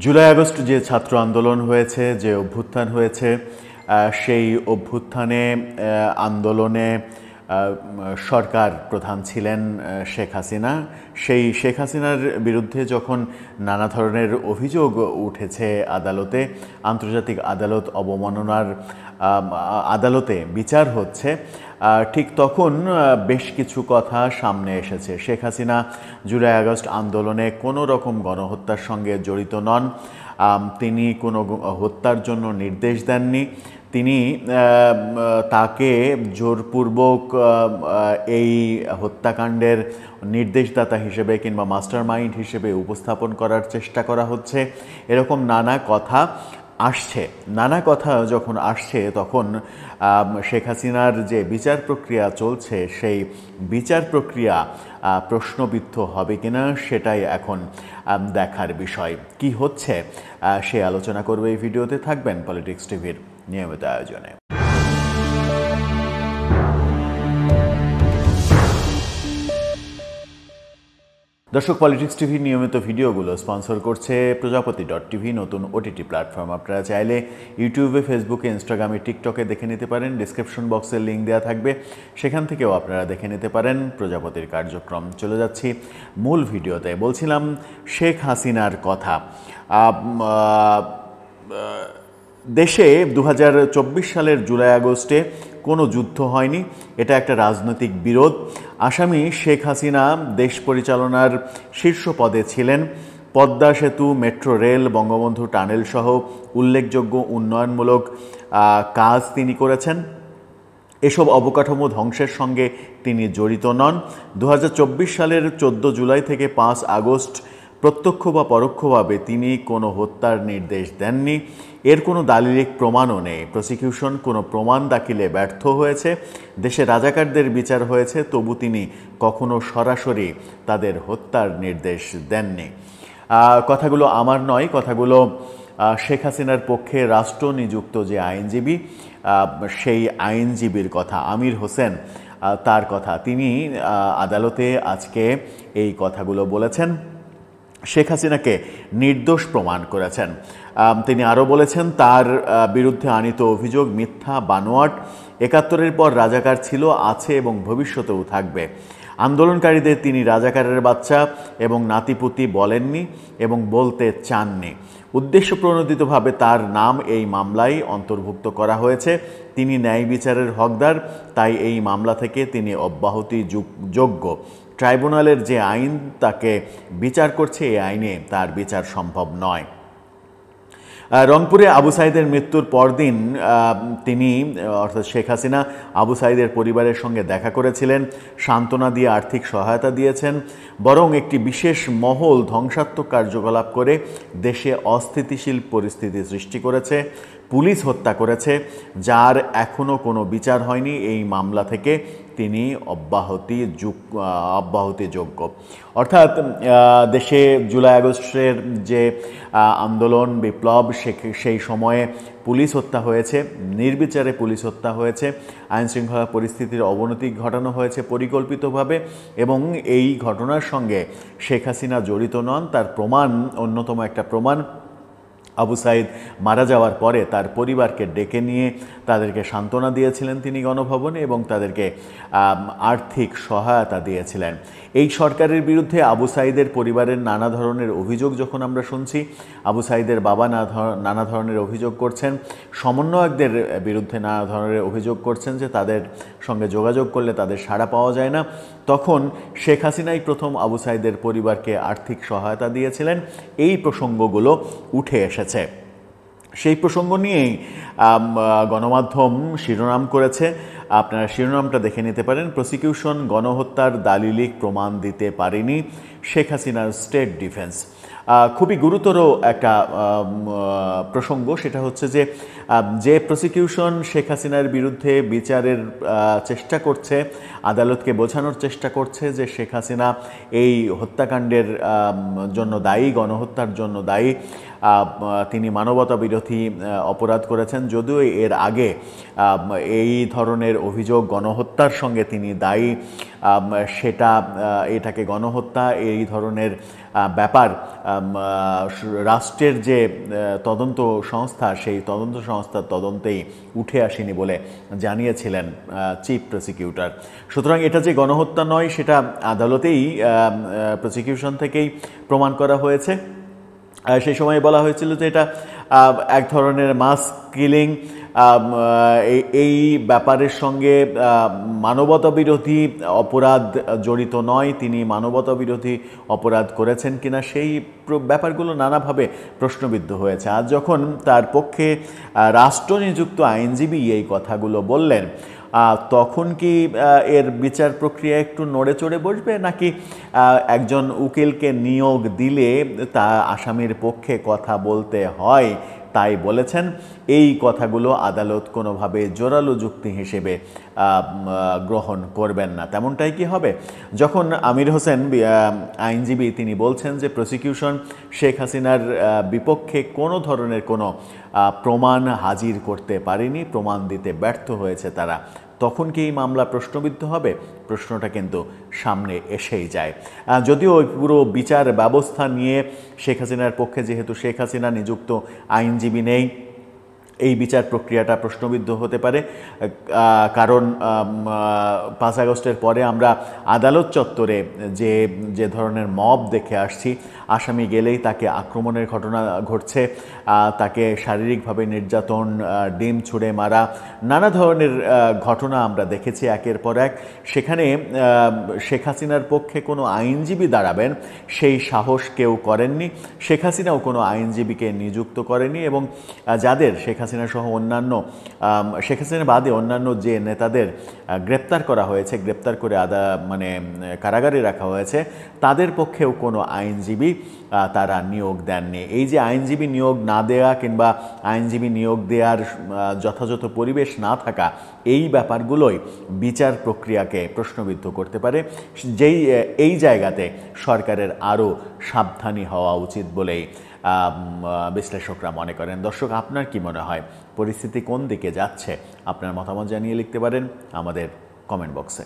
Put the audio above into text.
July August যে ছাত্র আন্দোলন হয়েছে, যে অভ্যুত্থান হয়েছে, সেই অভ্যুত্থানে আন্দোলনে সরকার প্রধান ছিলেন শেখ হাসিনা। সেই শেখ হাসিনার বিরুদ্ধে যখন নানা ধরনের অভিযোগ উঠেছে আদালতে, আন্তর্জাতিক আদালত অবমাননার আদালতে বিচার হচ্ছে, ঠিক তখন বেশ কিছু কথা সামনে এসেছে। শেখ হাসিনা জুলাই আগস্ট আন্দোলনে কোনো রকম গণহত্যার সঙ্গে জড়িত নন। তিনি কোনো হত্যার জন্য নির্দেশ দেননি। তিনি তাকে জোরপূর্বক এই হত্যাকাণ্ডের নির্দেশদাতা হিসেবে কিংবা মাস্টার মাইন্ড হিসেবে উপস্থাপন করার চেষ্টা করা হচ্ছে, এরকম নানা কথা আসছে। নানা কথা যখন আসছে তখন শেখ হাসিনার যে বিচার প্রক্রিয়া চলছে, সেই বিচার প্রক্রিয়া প্রশ্নবিদ্ধ হবে কিনা সেটাই এখন দেখার বিষয়। কি হচ্ছে সে আলোচনা করবে এই ভিডিওতে। থাকবেন পলিটিক্স টিভির নিয়মিত আয়োজনে। দর্শক, পলিটিক্স টিভির নিয়মিত ভিডিওগুলো স্পন্সর করছে প্রজাপতি.টিভি, নতুন ওটিটি প্ল্যাটফর্ম। আপনারা চাইলে ইউটিউবে, ফেসবুকে, ইনস্টাগ্রামে, টিকটকে দেখে নিতে পারেন। ডিসক্রিপশন বক্সের লিঙ্ক দেওয়া থাকবে, সেখান থেকেও আপনারা দেখে নিতে পারেন প্রজাপতির কার্যক্রম। চলে যাচ্ছি মূল ভিডিওতে। বলছিলাম শেখ হাসিনার কথা। দেশে 2024 সালের জুলাই আগস্টে কোনো যুদ্ধ হয়নি, এটা একটা রাজনৈতিক বিরোধ। আসামি শেখ হাসিনা দেশ পরিচালনার শীর্ষ পদে ছিলেন। পদ্মা সেতু, মেট্রো রেল, বঙ্গবন্ধু টানেল সহ উল্লেখযোগ্য উন্নয়নমূলক কাজ তিনি করেছেন। এসব অবকাঠামো ধ্বংসের সঙ্গে তিনি জড়িত নন। 2024 সালের 14 জুলাই থেকে 5 আগস্ট প্রত্যক্ষ বা পরোক্ষভাবে তিনি কোনো হত্যার নির্দেশ দেননি। এর কোনো দালিলিক প্রমাণও নেই। প্রসিকিউশন কোনো প্রমাণ দাখিলে ব্যর্থ হয়েছে। দেশে রাজাকারদের বিচার হয়েছে, তবু তিনি কখনো সরাসরি তাদের হত্যার নির্দেশ দেননি। কথাগুলো আমার নয়, কথাগুলো শেখ হাসিনার পক্ষে রাষ্ট্র নিযুক্ত যে আইনজীবী, সেই আইনজীবীর কথা, আমির হোসেন, তার কথা। তিনি আদালতে আজকে এই কথাগুলো বলেছেন, শেখ হাসিনাকে নির্দোষ প্রমাণ করেছেন। তিনি আরও বলেছেন তার বিরুদ্ধে আনীত অভিযোগ মিথ্যা, বানোয়াট। 71-এর পর রাজাকার ছিল, আছে এবং ভবিষ্যতেও থাকবে। আন্দোলনকারীদের তিনি রাজাকারের বাচ্চা এবং নাতিপুতি বলেননি এবং বলতে চাননি। উদ্দেশ্যপ্রণোদিতভাবে তার নাম এই মামলায় অন্তর্ভুক্ত করা হয়েছে। তিনি ন্যায় বিচারের হকদার, তাই এই মামলা থেকে তিনি অব্যাহতি যোগ্য। ট্রাইব্যুনালের যে আইন তাকে বিচার করছে, এই আইনে তার বিচার সম্ভব নয়। রংপুরে আবু সাইদের মৃত্যুর পরদিন তিনি অর্থাৎ শেখ হাসিনা আবু সাইদের পরিবারের সঙ্গে দেখা করেছিলেন, সান্ত্বনা দিয়ে আর্থিক সহায়তা দিয়েছেন। বরং একটি বিশেষ মহল ধ্বংসাত্মক কার্যকলাপ করে দেশে অস্থিতিশীল পরিস্থিতি সৃষ্টি করেছে, পুলিশ হত্যা করেছে, যার এখনও কোনো বিচার হয়নি। এই মামলা থেকে তিনি অব্যাহতিযোগ্য। অর্থাৎ দেশে জুলাই আগস্টের যে আন্দোলন, বিপ্লব, সেই সময়ে পুলিশ হত্যা হয়েছে, নির্বিচারে পুলিশ হত্যা হয়েছে, আইনশৃঙ্খলা পরিস্থিতির অবনতি ঘটানো হয়েছে পরিকল্পিতভাবে, এবং এই ঘটনার সঙ্গে শেখ হাসিনা জড়িত নন। তার প্রমাণ, অন্যতম একটা প্রমাণ, আবু সাইদ মারা যাওয়ার পরে তার পরিবারকে ডেকে নিয়ে তাদেরকে সান্ত্বনা দিয়েছিলেন তিনি গণভবনে, এবং তাদেরকে আর্থিক সহায়তা দিয়েছিলেন। এই সরকারের বিরুদ্ধে আবু সাইদের পরিবারের নানা ধরনের অভিযোগ যখন আমরা শুনছি, আবু সাইদের বাবা নানা ধরনের অভিযোগ করছেন, সমন্বয়কদের বিরুদ্ধে নানা ধরনের অভিযোগ করছেন যে তাদের সঙ্গে যোগাযোগ করলে তাদের সাড়া পাওয়া যায় না, তখন শেখ হাসিনাই প্রথম আবু সাইদের পরিবারকে আর্থিক সহায়তা দিয়েছিলেন। এই প্রসঙ্গগুলো উঠে এসেছে। সেই প্রসঙ্গ নিয়েই গণমাধ্যম শিরোনাম করেছে, আপনারা শিরোনামটা দেখে নিতে পারেন। প্রসিকিউশন গণহত্যার দালিলিক প্রমাণ দিতে পারেনি, শেখ হাসিনার স্টেট ডিফেন্স। খুবই গুরুতর একটা প্রসঙ্গ। সেটা হচ্ছে যে প্রসিকিউশন শেখ হাসিনার বিরুদ্ধে বিচারের চেষ্টা করছে, আদালতকে বোঝানোর চেষ্টা করছে যে শেখ হাসিনা এই হত্যাকাণ্ডের জন্য দায়ী, গণহত্যার জন্য দায়ী, তিনি মানবতা বিরোধী অপরাধ করেছেন। যদিও এর আগে এই ধরনের অভিযোগ, গণহত্যার সঙ্গে তিনি দায়ী, সেটা এটাকে গণহত্যা এই ধরনের ব্যাপার রাষ্ট্রের যে তদন্ত সংস্থা সেই তদন্ত সংস্থার তদন্তেই উঠে আসেনি বলে জানিয়েছিলেন চিফ প্রসিকিউটর। সুতরাং এটা যে গণহত্যা নয় সেটা আদালতেই প্রসিকিউশন থেকেই প্রমাণ করা হয়েছে। সেই সময় বলা হয়েছিল যে এটা এক ধরনের মাস কিলিং, এই ব্যাপারের সঙ্গে মানবতা বিরোধী অপরাধ জড়িত নয়, তিনি মানবতা বিরোধী অপরাধ করেছেন কিনা সেই ব্যাপারগুলো নানাভাবে প্রশ্নবিদ্ধ হয়েছে। আর যখন তার পক্ষে রাষ্ট্রনিযুক্ত আইনজীবী এই কথাগুলো বললেন, তখন কি এর বিচার প্রক্রিয়া একটু নড়ে চড়ে বসবে, নাকি একজন উকিলকে নিয়োগ দিলে তা আসামির পক্ষে কথা বলতে হয় তাই বলেছেন? এই কথাগুলো আদালত কোনোভাবে জোরালো যুক্তি হিসেবে গ্রহণ করবেন না। তেমনটাই কি হবে? যখন আমির হোসেন আইনজীবী তিনি বলছেন যে প্রসিকিউশন শেখ হাসিনার বিপক্ষে কোনো ধরনের কোনো প্রমাণ হাজির করতে পারেনি, প্রমাণ দিতে ব্যর্থ হয়েছে তারা, তখন কি এই মামলা প্রশ্নবিদ্ধ হবে? প্রশ্নটা কিন্তু সামনে এসেই যায়। যদিও ওই পুরো বিচার ব্যবস্থা নিয়ে শেখ হাসিনার পক্ষে যেহেতু শেখ হাসিনা নিযুক্ত আইনজীবী নেই, এই বিচার প্রক্রিয়াটা প্রশ্নবিদ্ধ হতে পারে। কারণ 5 আগস্টের পরে আমরা আদালত চত্বরে যে ধরনের মব দেখে আসছি, আসামি গেলেই তাকে আক্রমণের ঘটনা ঘটছে, তাকে শারীরিকভাবে নির্যাতন, ডিম ছুঁড়ে মারা, নানা ধরনের ঘটনা আমরা দেখেছি একের পর এক। সেখানে শেখ হাসিনার পক্ষে কোনো আইনজীবী দাঁড়াবেন সেই সাহস কেউ করেননি, শেখ হাসিনাও কোনো আইনজীবীকে নিযুক্ত করেনি। এবং যাদের শেখ হাসিনা সহ অন্যান্য, শেখ হাসিনা বাদে অন্যান্য যে নেতাদের গ্রেপ্তার করা হয়েছে, গ্রেপ্তার করে কারাগারে রাখা হয়েছে, তাদের পক্ষেও কোনো আইনজীবী তারা নিয়োগ দেননি। এই যে আইনজীবী নিয়োগ না দেওয়া কিংবা আইনজীবী নিয়োগ দেওয়ার যথাযথ পরিবেশ না থাকা, এই ব্যাপারগুলোই বিচার প্রক্রিয়াকে প্রশ্নবিদ্ধ করতে পারে। এই জায়গাতে সরকারের আরও সাবধানী হওয়া উচিত বলেই বিশ্লেষকরা মনে করেন। দর্শক, আপনার কি মনে হয় পরিস্থিতি কোন দিকে যাচ্ছে? আপনার মতামত জানিয়ে লিখতে পারেন আমাদের কমেন্ট বক্সে।